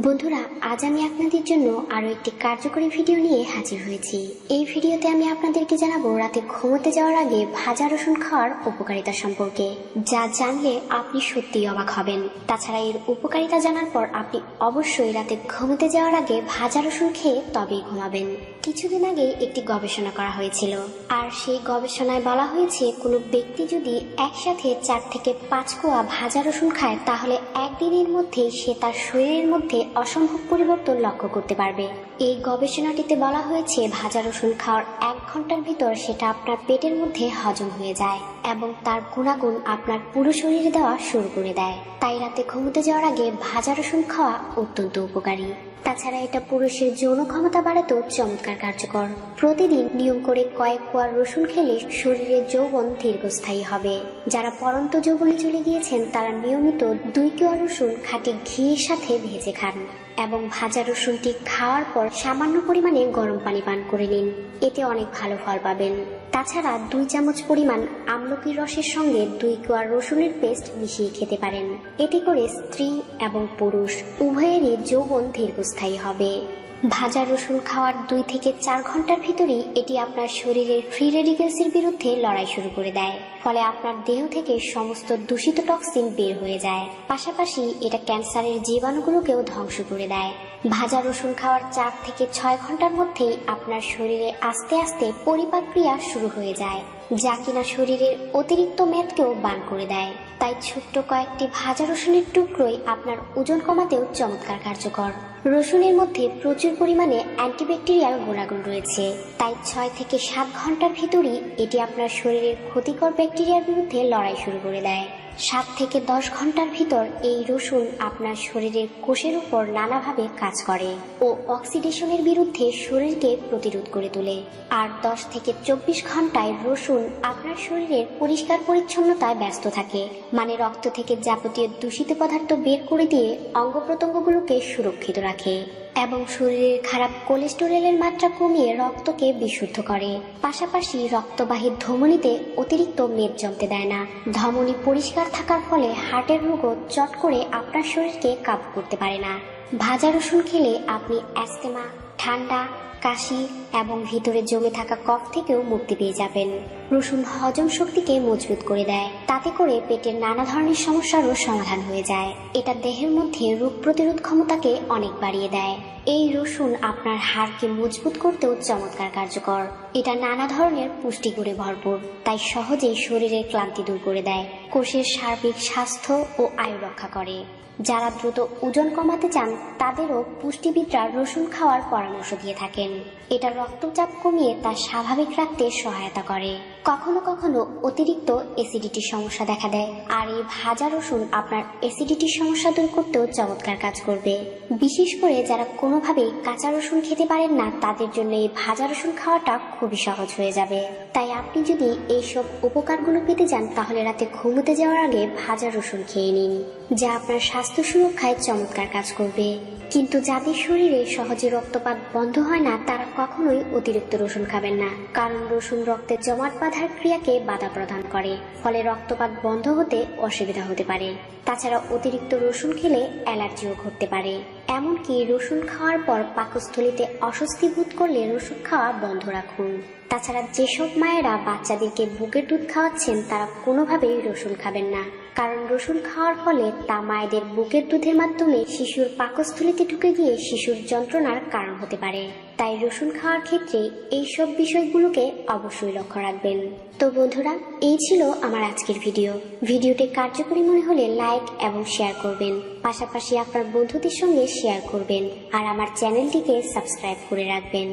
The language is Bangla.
বন্ধুরা, আজ আমি আপনাদের জন্য আরো একটি কার্যকরী ভিডিও নিয়ে হাজির হয়েছি। এই ভিডিওতে আমি আপনাদেরকে জানাবো রাতে ঘুমোতে যাওয়ার আগে ভাজা রসুন খাওয়ার উপকারিতা সম্পর্কে, যা জানলে আপনি সত্যিই অবাক হবেন। তাছাড়া এর উপকারিতা জানার পর আপনি অবশ্যই রাতে ঘুমোতে যাওয়ার আগে ভাজা রসুন খেয়ে তবেই ঘুমাবেন। কিছুদিন আগে একটি গবেষণা করা হয়েছিল, আর সেই গবেষণায় বলা হয়েছে কোনো ব্যক্তি যদি একসাথে 4 থেকে 5 কোয়া ভাজা রসুন খায় তাহলে একদিনের মধ্যেই সে তার শরীরের মধ্যে অসম্ভব পরিবর্তন লক্ষ্য করতে পারবে। এই গবেষণাটিতে বলা হয়েছে ভাজা রসুন খাওয়ার 1 ঘন্টার ভিতর সেটা আপনার পেটের মধ্যে হজম হয়ে যায় এবং তার গুণাগুণ আপনার পুরো শরীরে দেওয়া শুরু করে দেয়। তাই রাতে ঘুমোতে যাওয়ার আগে ভাজা রসুন খাওয়া অত্যন্ত উপকারী। তাছাড়া এটা পুরুষের যৌন ক্ষমতা বাড়াতেও চমৎকার কার্যকর। প্রতিদিন নিয়ম করে কয়েক কোয়া রসুন খেলে শরীরের যৌবন দীর্ঘস্থায়ী হবে। যারা পরন্ত যৌবনে চলে গিয়েছেন তারা নিয়মিত 2 কোয়া রসুন খাঁটি ঘিয়ের সাথে ভেজে খান এবং ভাজা রসুনটি খাওয়ার পর সামান্য পরিমাণে গরম পানি পান করে নিন। এতে অনেক ভালো ফল পাবেন। তাছাড়া 2 চামচ পরিমাণ আমলকির রসের সঙ্গে 2 কোয়া রসুনের পেস্ট মিশিয়ে খেতে পারেন। এতে করে স্ত্রী এবং পুরুষ উভয়েরই যৌবন দীর্ঘস্থায়ী হবে। ভাজা রসুন খাওয়ার 2 থেকে 4 ঘন্টার ভিতরেই এটি আপনার শরীরের ফ্রি রেডিক্যালসের বিরুদ্ধে লড়াই শুরু করে দেয়। ফলে আপনার দেহ থেকে সমস্ত দূষিত টক্সিন বের হয়ে যায়। পাশাপাশি এটা ক্যান্সারের জীবাণুগুলোকেও ধ্বংস করে দেয়। ভাজা রসুন খাওয়ার 4 থেকে 6 ঘন্টার মধ্যেই আপনার শরীরে আস্তে আস্তে পরিপাক ক্রিয়া শুরু হয়ে যায়, যা কিনা শরীরের অতিরিক্ত মেদকেও বান করে দেয়। তাই ছোট্ট কয়েকটি ভাজা রসুনের টুকরোই আপনার ওজন কমাতেও চমৎকার কার্যকর। রসুনের মধ্যে প্রচুর পরিমাণে অ্যান্টিব্যাকটেরিয়াল গুণাগুণ রয়েছে, তাই 6 থেকে 7 ঘন্টার ভিতরই এটি আপনার শরীরের ক্ষতিকর ব্যাকটেরিয়ার বিরুদ্ধে লড়াই শুরু করে দেয়। 7 থেকে 10 ঘন্টার ভিতর এই রসুন আপনার শরীরের কোষের উপর নানাভাবে কাজ করে ও অক্সিডেশনের বিরুদ্ধে শরীরকে প্রতিরোধ করে তোলে। আর 10 থেকে 24 ঘন্টায় রসুন আপনার শরীরের পরিষ্কার পরিচ্ছন্নতায় ব্যস্ত থাকে, মানে রক্ত থেকে যাবতীয় দূষিত পদার্থ বের করে দিয়ে অঙ্গ প্রত্যঙ্গগুলোকে সুরক্ষিত রাখে এবং শরীরের খারাপ কোলেস্টেরলের মাত্রা কমিয়ে রক্তকে বিশুদ্ধ করে। পাশাপাশি রক্তবাহী ধমনীতে অতিরিক্ত মেদ জমতে দেয় না। ধমনী পরিষ্কার থাকার ফলে হার্টের রোগও চট করে আপনার শরীরকে কাবু করতে পারে না। ভাজা রসুন খেলে আপনি অ্যাস্তেমা, ঠান্ডা, কাশি এবং ভিতরে জমে থাকা কফ থেকেও মুক্তি পেয়ে যাবেন। রসুন হজম শক্তিকে মজবুত করে দেয়, তাতে করে পেটের নানা ধরনের সমস্যারও সমাধান হয়ে যায়। এটা দেহের মধ্যে রোগ প্রতিরোধ ক্ষমতাকে অনেক বাড়িয়ে দেয়। এই রসুন আপনার হাড়কে মজবুত করতেও চমৎকার কার্যকর। এটা নানা ধরনের পুষ্টিগুণে ভরপুর, তাই সহজেই শরীরের ক্লান্তি দূর করে দেয়, কোষের সার্বিক স্বাস্থ্য ও আয়ু রক্ষা করে। যারা দ্রুত ওজন কমাতে চান তাদেরও পুষ্টিবিদরা রসুন খাওয়ার পরামর্শ দিয়ে থাকেন। এটা রক্তচাপ কমিয়ে তা স্বাভাবিক রাখতে সহায়তা করে। কখনো কখনো অতিরিক্ত অ্যাসিডিটির সমস্যা দেখা দেয়, আর এই ভাজা রসুন আপনার অ্যাসিডিটির সমস্যা দূর করতেও চমৎকার কাজ করবে। বিশেষ করে যারা কোনোভাবেই কাঁচা রসুন খেতে পারেন না তাদের জন্য এই ভাজা রসুন খাওয়াটা খুবই সহজ হয়ে যাবে। তাই আপনি যদি এইসব উপকারগুলো পেতে চান তাহলে রাতে ঘুমোতে যাওয়ার আগে ভাজা রসুন খেয়ে নিন, যা আপনার স্বাস্থ্য সুরক্ষায় চমৎকার কাজ করবে। কিন্তু যাদের শরীরে সহজে রক্তপাত বন্ধ হয় না তারা কখনোই অতিরিক্ত রসুন খাবেন না, কারণ রসুন রক্তে জমাট বাঁধার ক্রিয়াকে বাধা প্রদান করে, ফলে রক্তপাত বন্ধ হতে অসুবিধা হতে পারে। তাছাড়া অতিরিক্ত রসুন খেলে অ্যালার্জিও ঘটতে পারে। এমনকি রসুন খাওয়ার পর পাকস্থলীতে অস্বস্তি বোধ করলে রসুন খাওয়া বন্ধ রাখুন। তাছাড়া যেসব মায়েরা বাচ্চাদেরকে বুকের দুধ খাওয়াচ্ছেন তারা কোনোভাবেই রসুন খাবেন না, কারণ রসুন খাওয়ার ফলে তা মায়েদের বুকের দুধের মাধ্যমে শিশুর পাকস্থলীতে ঢুকে গিয়ে শিশুর যন্ত্রণার কারণ হতে পারে। তাই রসুন খাওয়ার ক্ষেত্রে এইসব বিষয়গুলোকে অবশ্যই লক্ষ্য রাখবেন। তো বন্ধুরা, এই ছিল আমার আজকের ভিডিওটি কার্যকরী মনে হলে লাইক এবং শেয়ার করবেন, পাশাপাশি আপনার বন্ধুদের সঙ্গে শেয়ার করবেন আর আমার চ্যানেলটিকে সাবস্ক্রাইব করে রাখবেন।